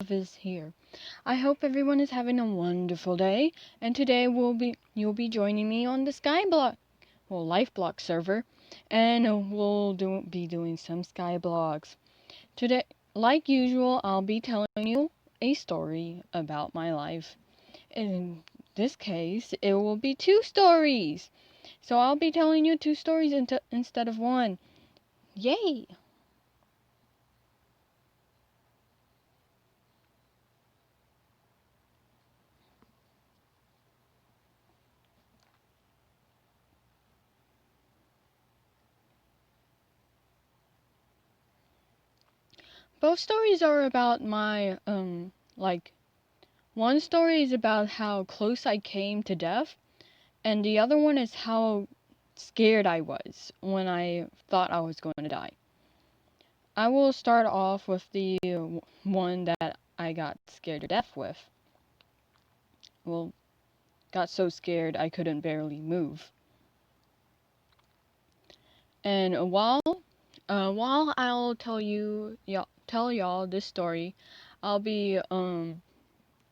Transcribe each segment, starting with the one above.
Is here. I hope everyone is having a wonderful day, and today you'll be joining me on the Skyblock, LifeBlock server, and be doing some Skyblogs. Today, like usual, I'll be telling you a story about my life. In this case, it will be two stories. So I'll be telling you two stories instead of one. Yay! Both stories are about my like one story is about how close I came to death, and the other one is how scared I was when I thought I was going to die. I will start off with the one that I got scared to death with. Well, got so scared I couldn't barely move. And while I'll tell y'all this story, I'll be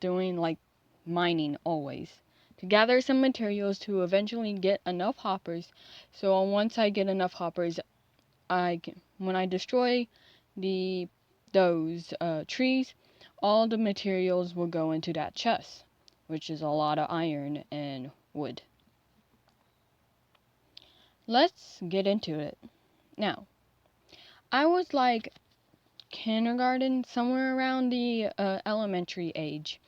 doing like mining always to gather some materials to eventually get enough hoppers. So once I get enough hoppers, when I destroy the those trees, all the materials will go into that chest, which is a lot of iron and wood. Let's get into it. Now, I was like kindergarten, somewhere around the elementary age,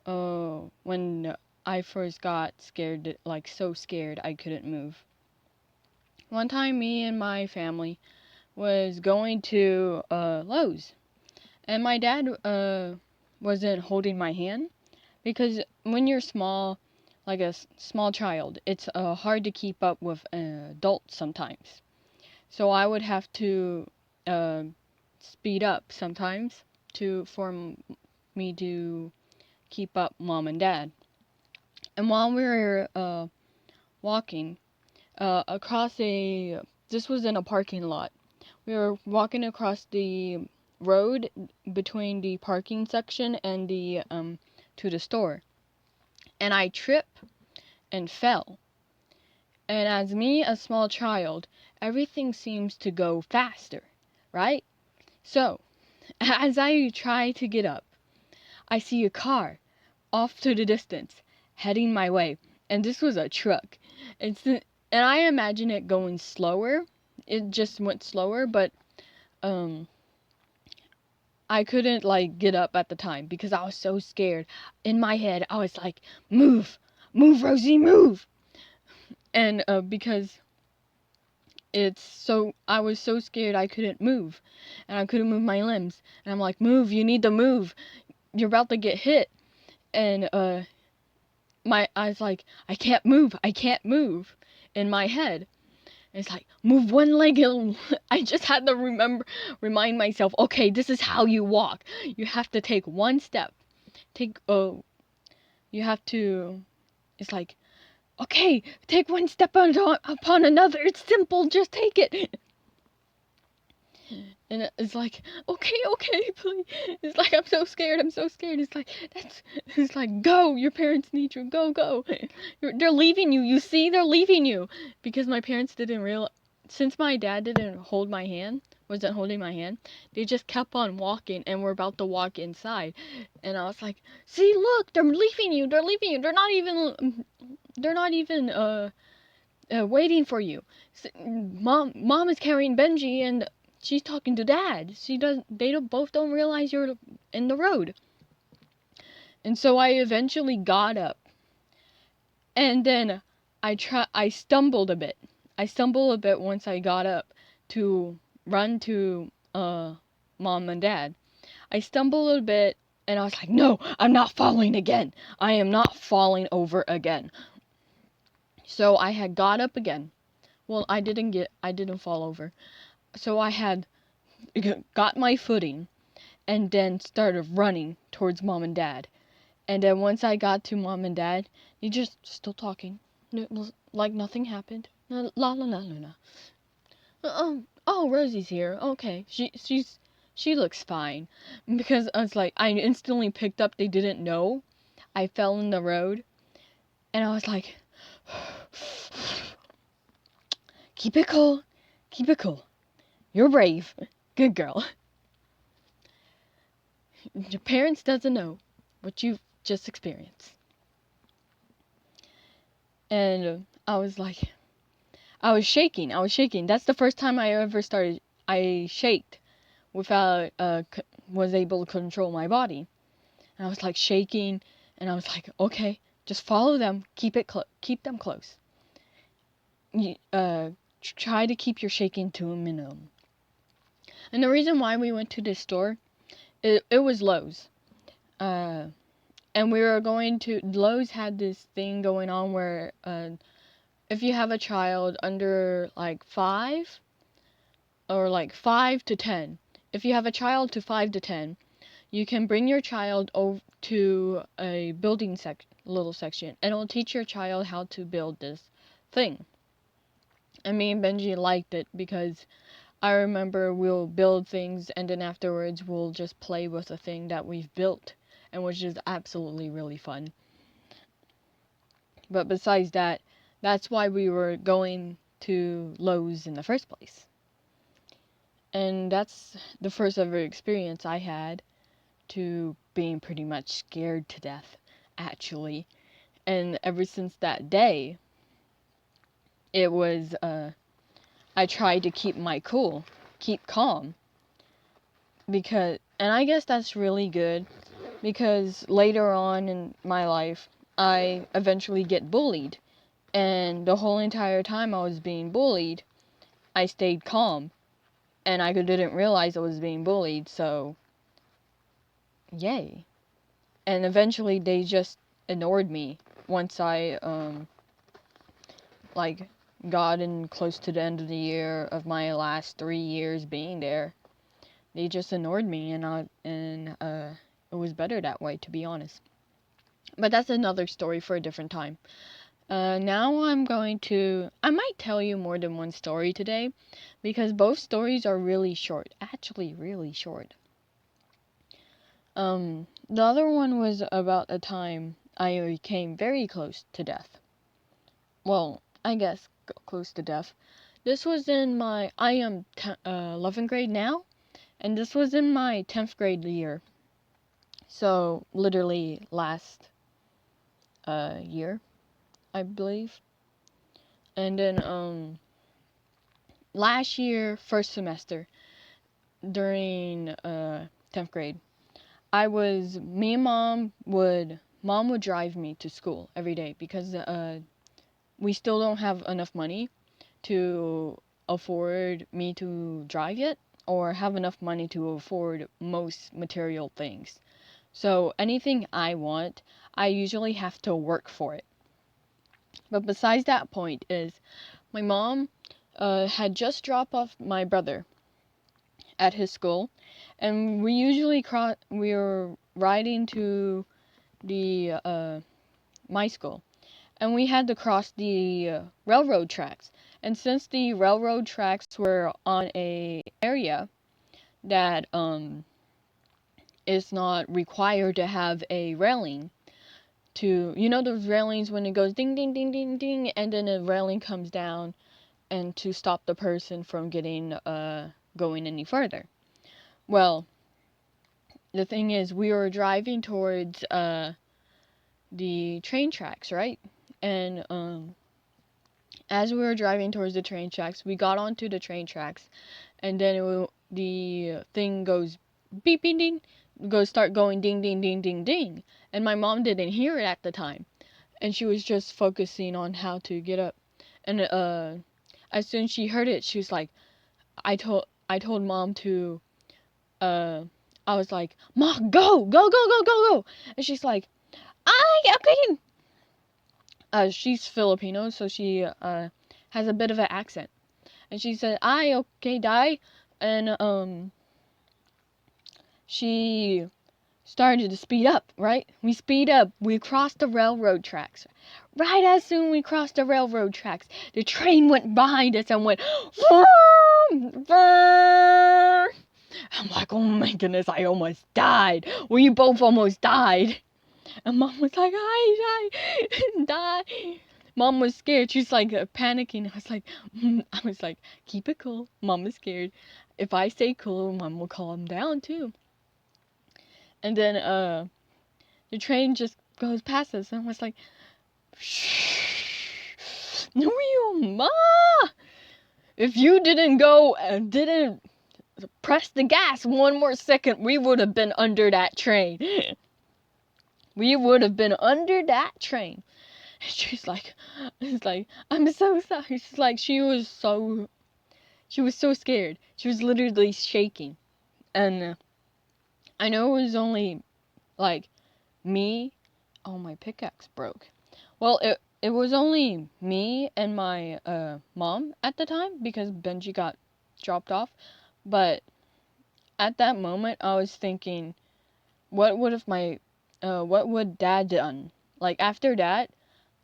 when I first got scared, like so scared I couldn't move. One time, me and my family was going to Lowe's, and my dad wasn't holding my hand because when you're small, like a small child, it's hard to keep up with adults sometimes. So I would have to uh, speed up sometimes me to keep up mom and dad. And while we were walking across this was in a parking lot. We were walking across the road between the parking section and the to the store, and I tripped and fell. And as me, a small child, everything seems to go faster, right? So, as I try to get up, I see a car off to the distance, heading my way. And this was a truck. And I imagine it going slower. It just went slower, but um I couldn't like get up at the time because I was so scared. In my head, I was like, "Move. Move, Rosie, move." And because I was so scared I couldn't move. And I couldn't move my limbs. And I'm like, "Move, you need to move. You're about to get hit." And I was like, I can't move in my head. And it's like, move one leg. I just had to remind myself, okay, this is how you walk. You have to take one step. You have to, it's like, okay, take one step upon another. It's simple, just take it. And it's like, okay, please. It's like, I'm so scared. It's like, go, your parents need you, go. They're leaving you, you see, they're leaving you. Because my parents didn't realize, since my dad wasn't holding my hand, they just kept on walking and we're about to walk inside. And I was like, see, look, they're leaving you, they're not even, waiting for you. Mom is carrying Benji and she's talking to dad. Both don't realize you're in the road. And so I eventually got up. And then I stumbled a bit. I stumbled a bit once I got up to run to mom and dad. I stumbled a bit and I was like, "No, I'm not falling again. I am not falling over again." So I had got up again. Well, I didn't fall over. So I had got my footing and then started running towards mom and dad. And then once I got to mom and dad, they just still talking, like nothing happened. La la la la la. Oh, Rosie's here. Okay, she looks fine." Because I was like, I instantly picked up. They didn't know I fell in the road, and I was like, "Keep it cool, keep it cool. You're brave, good girl." Your parents doesn't know what you've just experienced. And I was like, I was shaking. That's the first time I ever started. I shaked without was able to control my body. And I was like shaking, and I was like, okay, just follow them. Keep them close. Try to keep your shaking to a minimum. And the reason why we went to this store, it was Lowe's. And we were going to Lowe's had this thing going on where if you have a child under like 5 or like 5 to 10, if you have a child to 5 to 10, you can bring your child over to a building little section, and it'll teach your child how to build this thing. And me and Benji liked it because I remember we'll build things and then afterwards we'll just play with the thing that we've built, and which is absolutely really fun. But besides that, that's why we were going to Lowe's in the first place. And that's the first ever experience I had to being pretty much scared to death, actually. And ever since that day, it was, I tried to keep my cool, keep calm. And I guess that's really good, because later on in my life, I eventually get bullied. And the whole entire time I was being bullied, I stayed calm. And I didn't realize I was being bullied, so yay. And eventually they just ignored me once I like gotten close to the end of the year of my last 3 years being there. They just ignored me, and it was better that way, to be honest. But that's another story for a different time. Now I might tell you more than one story today, because both stories are really short, actually really short. The other one was about a time I came very close to death. Well, I guess close to death. This was in I am 11th grade now, and this was in my 10th grade year. So, literally last year, I believe. And then, last year, first semester, during 10th grade, me and mom would drive me to school every day, because we still don't have enough money to afford me to drive yet, or have enough money to afford most material things. So anything I want, I usually have to work for it. But besides that point is, my mom had just dropped off my brother at his school, and we were riding to the my school, and we had to cross the railroad tracks. And since the railroad tracks were on a area that is not required to have a railing, those railings when it goes ding ding ding ding ding, and then a railing comes down and to stop the person from getting going any further. Well, the thing is, we were driving towards the train tracks, right? And as we were driving towards the train tracks, we got onto the train tracks, and then the thing goes beep ding ding, start going ding ding ding ding ding, and my mom didn't hear it at the time, and she was just focusing on how to get up. And as soon as she heard it, she was like, I told mom to I was like, "Mom, go go go go go go," and she's like, okay. She's Filipino, so she has a bit of an accent. And she said, "I okay, die." And she started to speed up, right? We speed up. We crossed the railroad tracks. right as soon we crossed the railroad tracks, the train went behind us and went vroom, vroom. I'm like, oh my goodness, I almost died. We both almost died. And Mom was like, I die. Mom was scared. She's like panicking. I was like, keep it cool. Mom is scared. If I stay cool, Mom will calm down too. And then the train just goes past us, and I was like, shh, no, Ma. If you didn't go and didn't press the gas one more second, we would have been under that train. We would have been under that train. She's like, I'm so sorry. She's like, she was so scared. She was literally shaking. And I know it was only like me. Oh, my pickaxe broke. Well, it was only me and my mom at the time because Benji got dropped off. But at that moment, I was thinking, what would Dad done? Like after that,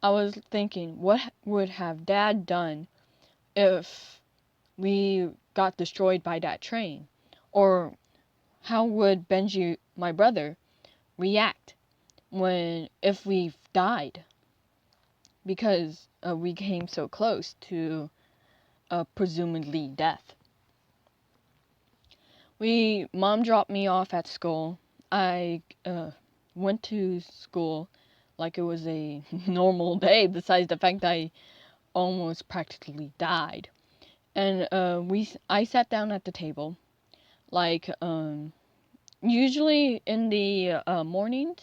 I was thinking, what would have Dad done if we got destroyed by that train? Or how would Benji, my brother, react if we died? Because we came so close to presumably death. Mom dropped me off at school. I went to school like it was a normal day, besides the fact that I almost practically died. And I sat down at the table. Like usually in the mornings,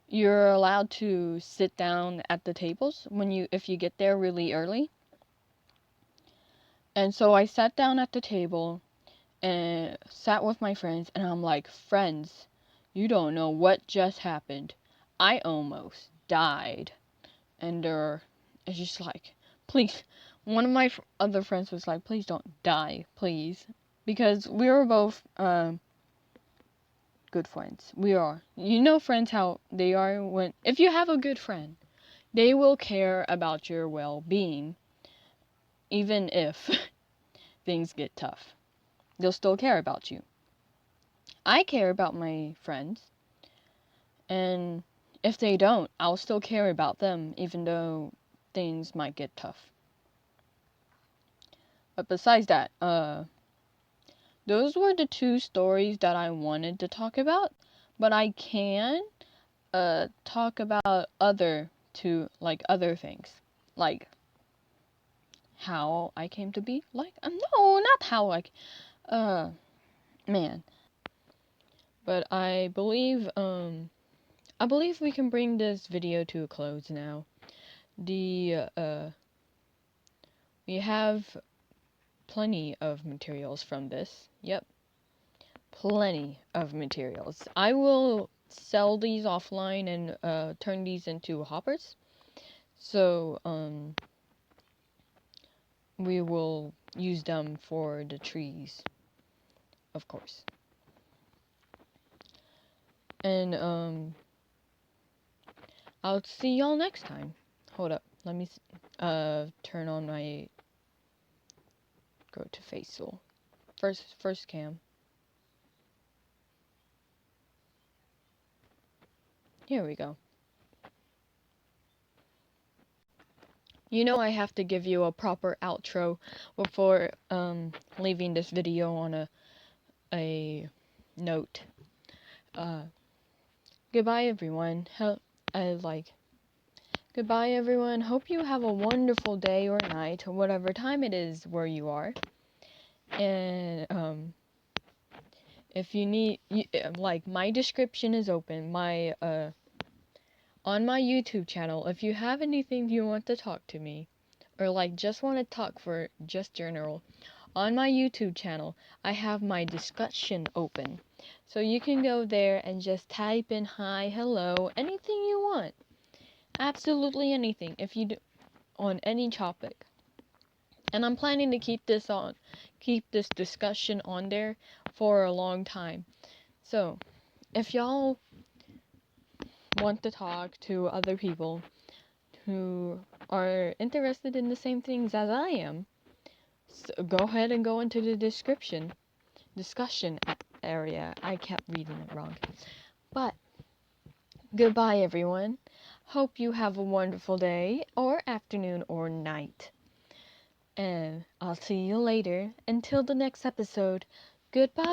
you're allowed to sit down at the tables if you get there really early. And so I sat down at the table and sat with my friends, and I'm like, friends, you don't know what just happened. I almost died. And it's just like, please. One of my other friends was like, please don't die, please. Because we were both good friends. We are. You know friends how they are if you have a good friend, they will care about your well-being. Even if things get tough, they'll still care about you. I care about my friends, and if they don't, I'll still care about them, even though things might get tough. But besides that, those were the two stories that I wanted to talk about, but I can talk about other things, like how I came to be like, no, not how man. But I believe we can bring this video to a close now. We have plenty of materials from this. Yep. Plenty of materials. I will sell these offline and turn these into hoppers. So we will use them for the trees, of course. And I'll see y'all next time. Hold up. Let me turn on my go to facial. First cam. Here we go. You know I have to give you a proper outro before leaving this video on a note. Goodbye everyone. Goodbye everyone. Hope you have a wonderful day or night or whatever time it is where you are. And if you need my description is open. On my YouTube channel, if you have anything you want to talk to me, or just want to talk for just general, on my YouTube channel, I have my discussion open. So you can go there and just type in hi, hello, anything you want. Absolutely anything, if you do, on any topic. And I'm planning to keep this discussion on there for a long time. So, if y'all want to talk to other people who are interested in the same things as I am, so go ahead and go into the discussion area. I kept reading it wrong. But goodbye, everyone. Hope you have a wonderful day, or afternoon, or night. And I'll see you later. Until the next episode, goodbye!